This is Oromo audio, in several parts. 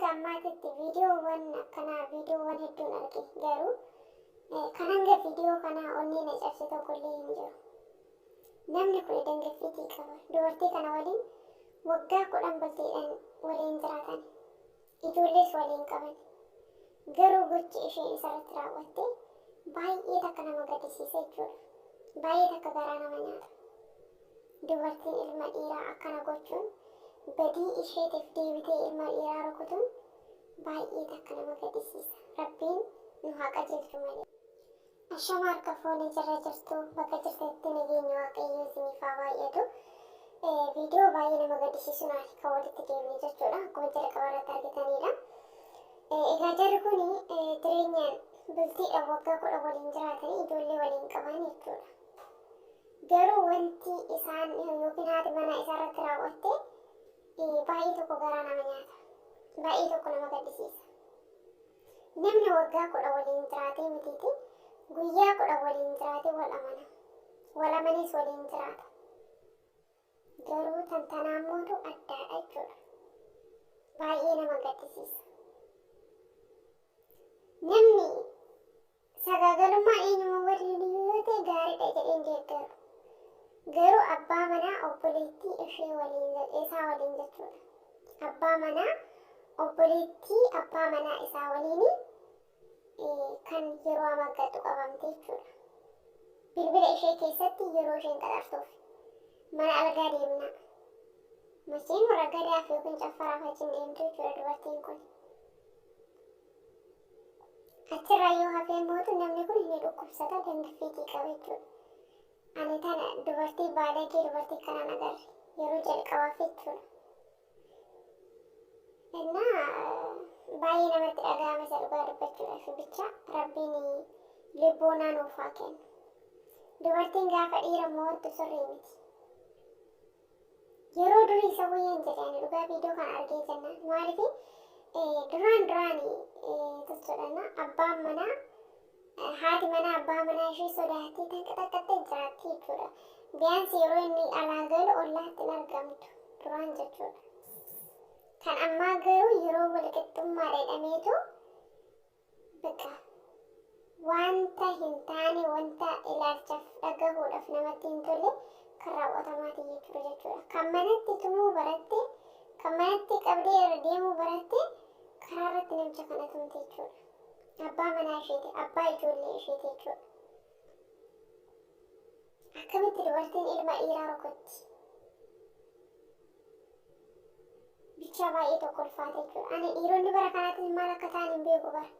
hanga ammaatitti viidiyoowwan akkanaa viidiyoowwan hedduun arge garuu kan hanga viidiyoo kanaa onnee na cabse tokkollee hin jiru. Namni kun dandeettii qaba. Dubartii kana waliin waggaa 10 bultiidhaan waliin jiraatan. Ijoollees waliin qaban. Garuu gochi isheen isarratti raawwatte baay'ee takka nama gaddisiisa jechuudha. Baay'ee takka garaa nama nyaata. Dubartiin ilma dhiiraa akkana gochuun badii isheetiif deebitee ilma dhiiraa rukutuun baay'ee takka nama gaddisiisa. Rabbiin nu haa qajeelchu malee. Ashama harka foonii jala jirtu bakka jirtanitti nageenya waaqayyoo isiniif haa baay'atu. Viidiyoo baay'ee nama gaddisiisuun kan walitti deemne jechuudha. Akkuma jalqaba irratti argitanidha. Egaa jarri kun jireenyaan bultiidhaan waggaa 10 waliin jiraatanii ijoollee waliin qaban jechuudha. Garuu wanti isaan yookiin haati manaa isaarratti raawwatte baay'ee tokko garaa nama nyaata. Baay'ee tokko nama gaddisiisa. Namni waggaa 10 waliin jiraatee mitiiti guyyaa 10 waliin jiraatee wal amana. Wal amanis waliin jiraata. Garuu tantanaan mootu addaadha jechuudha. Baay'ee nama gaddisiisa. Namni sagaagalummaa eenyuma waliin yoo ta'e gaariidha jedheen deeggaru. Garuu abbaa manaa obboleettii ishee waliin isaa waliin jechuudha. Abbaa manaa obboleettii abbaa manaa isaa waliin kan yeroo amaggattu qabamte jechuudha. Bilbila ishee keessatti yeroo isheen qaxartuuf mana algaa deemna. Masheen warra gadaaf yookiin caffaraaf achiin deemtu jechuudha dubartiin kun. Achirraa yoo hafee mootu namni kun ni dhukkubsata dandeettii qaba jechuudha. Ani tana dubartii baadagee dubartii kanaan agarre yeroo jalqabaaf jechuudha. Innaa baay'ee namatti dhaga'ama isa dhugaa dubbachuudhaaf bicha Rabbiin lubbuu nuuf haa kennu. Dubartiin gaafa dhiira mo'attu sirrii miti. Yeroo durii isa wayyaan jedhani dhugaa viidiyoo kana argee jennaan maaliif duraan jechuudha abbaan manaa haati manaa abbaa manaa ishee sodaattee tanqaxaqqattee jiraatti jechuudha. Biyyaansi yeroo inni alaa galu ollaatti hin argamtu duraan jechuudha. Kan ammaa garuu yeroo walqixxummaa jedhameetu bakka wanta hin taane wanta ilaalchaaf dhagahuudhaaf namatti hin tolle kan raawwatamaati jechuudha. Kan manatti tumuu baratte kan manatti qabdee irra deemuu baratte karaa irratti namicha kana tumte jechuudha. Abbaa manaa isheeti, abbaa ijoollee isheeti jechuudha. Akkamitti dubartiin ilma dhiiraa rukutti? Bicha baay'ee tokko ulfaata jechuudha. Ani dhiironni bara kanaatti maal akka ta'an hin beeku bara.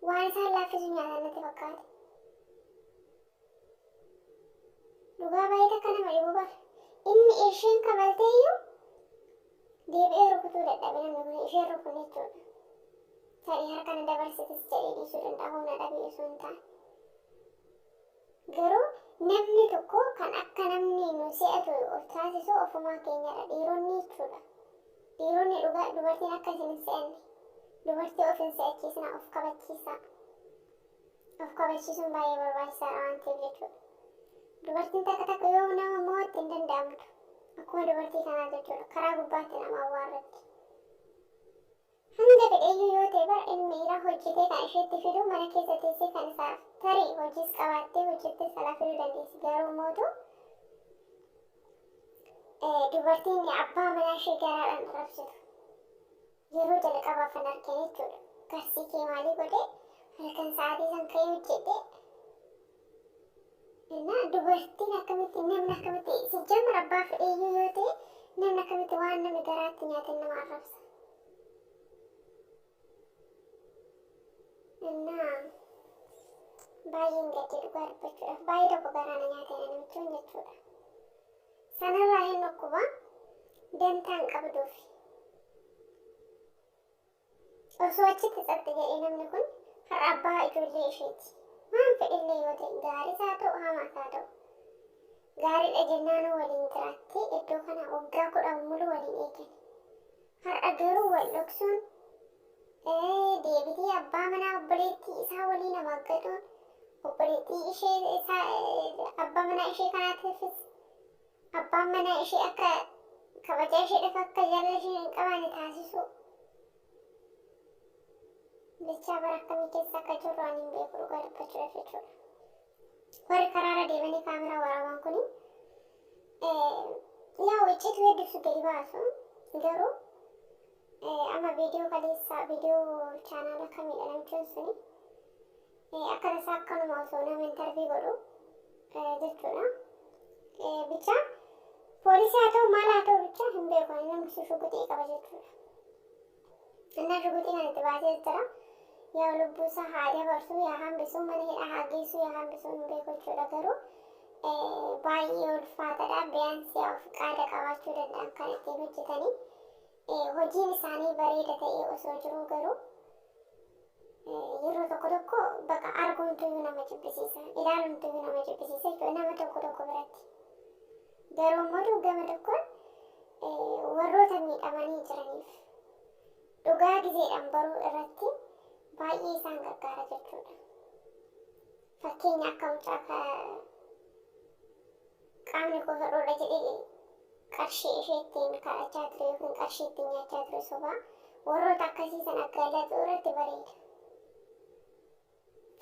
Waan isaan laaffisu nyaatan natti fakkaata. Dhugaa baay'ee takka nama dhibu bara. Inni isheen kabalteeyyuu deebi'ee rukutuu dadhabe namni kun isheen rukun jechuudha. Tarii harkana dabarsitis jedhee dhiisuu danda'a humna dhabee osoo hin taane. Garuu namni tokko kan akka namni nu se'atu of taasisu ofumaa keenyadha dhiironni jechuudha. Dhiironni dhugaa dubartiin akka isin hin se'anne. Dubartii of hin se'achiisna of kabachiisa. Of kabachiisuun baay'ee barbaachisaadha waan ta'eef jechuudha. Dubartiin takka yoo nama mo'atti hin danda'amtu. Akkuma dubartii kanaa jechuudha. Karaa gubbaatti nama awwaarratti. Hanga fedheeyyuu yoo ta'e bara ilmi dhiiraa hojjetee kan isheetti fidu mana keessa teessee kan isaaf tarii hojiis qabaattee hojjettee salaa fiduu dandeessi. Garuu mootu dubartiin abbaa manaa ishee garaadhaan rabsitu. Yeroo jalqabaaf kan argine jechuudha. Garsii kee maalii godhee halkan sa'aatii san ka'ee hojjetee. Dubartiin akkamitti namni akkamitti si jamma abbaa fedheeyyuu yoo ta'e namni akkamitti waan namni garaatti nyaatan nama arrabsa. Baay'een gaddi dhugaa dubbachuudhaaf baay'ee tokko garaa na nyaatan namichuun jechuudha. Sanarraa hin dhukkuba dantaan qabduuf. Osoo achitti xaxxi jedhee namni kun har'a abbaa ijoollee isheeti. Waan fedhillee yoo ta'e gaariis haa ta'u hamaas haa ta'u. Gaariidha jennaanuu waliin jiraattee iddoo kana waggaa 10 mulu waliin eegan. Har'a garuu wal dhoksuun deebitii abbaa manaa obboleettii isaa waliin amaggatuun obboleettii ishee abbaa manaa ishee kanaatiifis abbaan manaa ishee akka kabajaa isheedhaaf akka jaalala ishee hin qabaanne taasisu Bichaa bara akkamii keessa akka jirru ani hin beeku dhugaa dubbachuudhaaf jechuudha. Warri karaarra deemanii kaameraa waraaban kuni yaa icciitu hedduu gadi baasu garuu amma viidiyoo kaleessaa viidiyoo chaanaala kamiidha namichuun suni akkana isaa akkanuma osoo nama intarvii godhu jechuudha. Bichaa poolisii haa ta'u maal haa ta'u bichaa hin beeku namni sun shuguxii qaba jechuudha. Innaan shuguxii kan itti baasee jira. Yaa lubbuu isaa haa dabarsu yaa hambisuu mana hidhaa haa geessu yaa hambisuu hin beeku jechuudha garuu baay'ee ulfaataadha. Biyyaansi yaa of qaada qabaachuu danda'an kan ittiin hojjetanii hojiin isaanii bareeda ta'ee osoo jiruu garuu yeroo tokko tokko bakka argumtuyyuu nama jibbisiisa ilaalumtuyyuu nama jibbisiisa jechuudha nama tokko tokko biratti. Garuu immoo gama tokkoon warroota miidhamanii jiraniif dhugaa gizeedhaan baruu irratti baay'ee isaan gargaara jechuudha. Fakkeenya akka mucaa qaamni gosa dhoodha jedhee qarshii ishee ittiin kadhachaa ture yookiin qarshii ittiin nyaachaa ture sobaa warroota akkasii sana galatu irratti bareeda.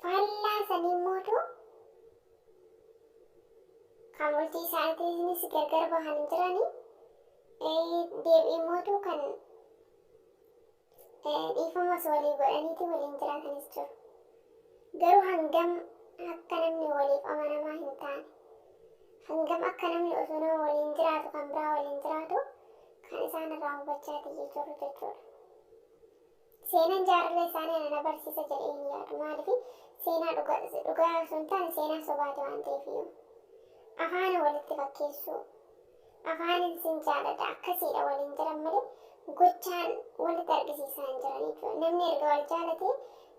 Faallaa sanii mootu kan multii isaaniitiinis gargar bahan jiranii deebi'ee mootu kan dhiifamas walii godhaniiti waliin jiraatanis jiru. Garuu hangam akka namni waliif amanamaa hin taane hangam akka namni osoo nama waliin jiraatu kan biraa waliin jiraatu kan isaan irraa hubachaatii jiru jechuudha. Seenaan jaalallee isaanii ana barsiisa jedhee hin yaadu. Maaliif seenaa dhugaa osoo hin taane seenaa sobaati waan ta'eefiyyuu. Afaan walitti fakkeessuu afaanin sin jaaladha akkasiidha waliin jiran malee gochaan walitti argisiisaa hin jiran jechuudha. Namni erga wal jaalatee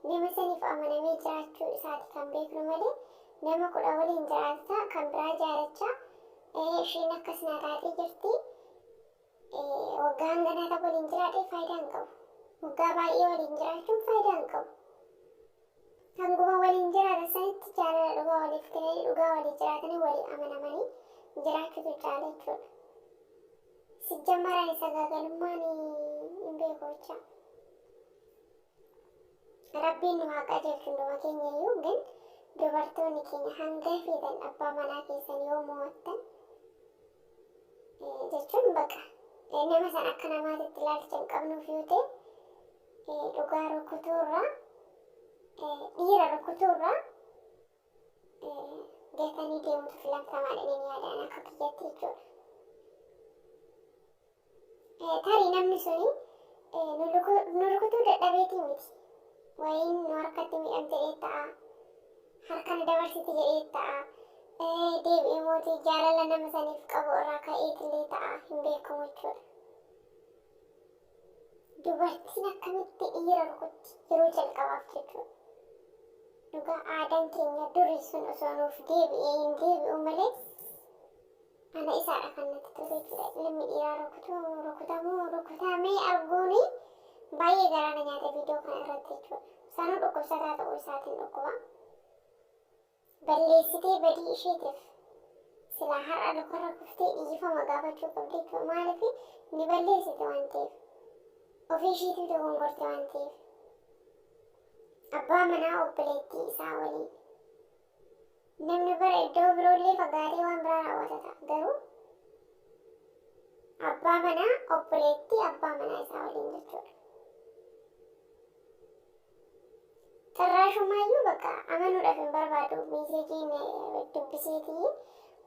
nama saniif amanamee jiraachuu isaati kan beeknu malee nama 10 waliin jiraata kan biraa jaalachaa isheen akkas naa taatee jirti waggaa hanganaata waliin jiraatee faayidaa hin qabu. Waggaa baay'ee waliin jiraachuun faayidaa hin qabu. Hanguma waliin jiraatan sanitti jaalala dhugaa waliif kennanii dhugaa walii jiraatanii walii amanamanii jiraachuutu caala jechuudha. Sijjammaraan isa gaagalummaan hin beeku jecha. Rabbiin nu haa qajeelchu hunduma keenya iyyuu ግን dubartoonni keenya hanga feetan abbaa manaa keessan yoo mo'attan jechuun bakka nama san akka namaatitti ilaalcha hin qabnuuf yoo ta'e dhugaa rukutuurraa dhiira rukutuurraa gatanii deemutu filatamaadha inni yaadaan akka kiyyatti jechuudha. Tarii namni suni nu rukutuu dadhabeetii miti. Wayiin nu harkatti miidhamte jedhee ta'a. Harkana dabarsiti jedhee ta'a. Deebi'ee mootii jaalala nama saniif qabu irraa ka'eetillee ta'a hin beekamu jechuudha. Dubartiin akkamitti dhiira rukutti yeroo jalqabaaf jechuudha. Dhugaa aadaan keenya durii sun osoo nuuf deebi'ee hin deebi'u malee ana isaadha kan natti tolu jechuudha. Ilmi dhiiraa rukutamee arguuni baay'ee garaana nyaata viidiyoo kana irratti jechuudha. Sanuu dhukkubsataa ta'uu isaatiin dhukkuba. Balleessitee badii isheetiif silaa har'a lukarra kuftee dhiifama gaafachuu qabdi jechuudha. Maaliif ni balleessite waan ta'eef ofii isheetiif dogongorte waan ta'eef. Abbaa manaa obboleettii isaa waliin. Namni bara iddoo biroollee fagaatee waan biraa raawwata garuu abbaa manaa obboleettii abbaa manaa isaa waliin jechuudha. Carraashumaayyuu bakka amanuudhaaf hin barbaadu meeseejiin dubbiseetii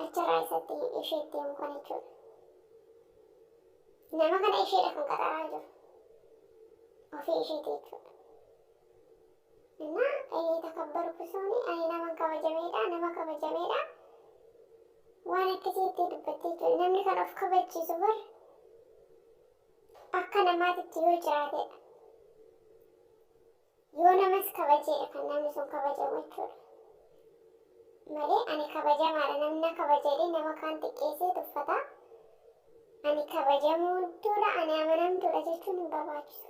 achirraa isatti isheetti himu kan jechuudha. Nama kana isheedha kan qaxaraa jiru ofii isheeti jechuudha. Innaa takabbaru kusuuni ani nama kabajameedha waan akkasiitti dubbattee jechuudha. Namni kan of kabachiisu bar akka namaatitti yoo jiraatedha. Yoo namas kabajeedha kan namni sun kabajamu jechuudha. Malee ani kabajamaadha namni na kabajeedhe nama kaan xiqqeessee tuffata. Ani kabajamuudduudha ani amanamtuudha jechuun hin barbaachisu.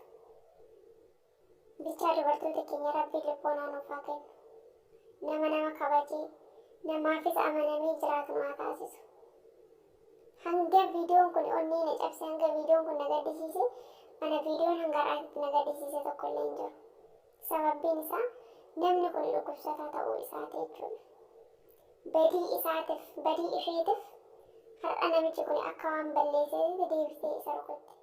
Bichaa dubartoota keenya rabbii lubboon nuuf haa kennu. Nama kabajee namaafis amanamee jiraatu haa taasisu. Hanga viidiyoon kun onnee na cabse hanga viidiyoon kun na gaddisiise ana viidiyoon hanga har'aatti na gaddisiise tokkollee hin jiru. Sababbiin isaa namni kun dhukkubsataa ta'uu isaati jechuudha. Badii isaatiif, badii isheetiif har'a namichi kun akka waan balleessee deebisee isa rukutte.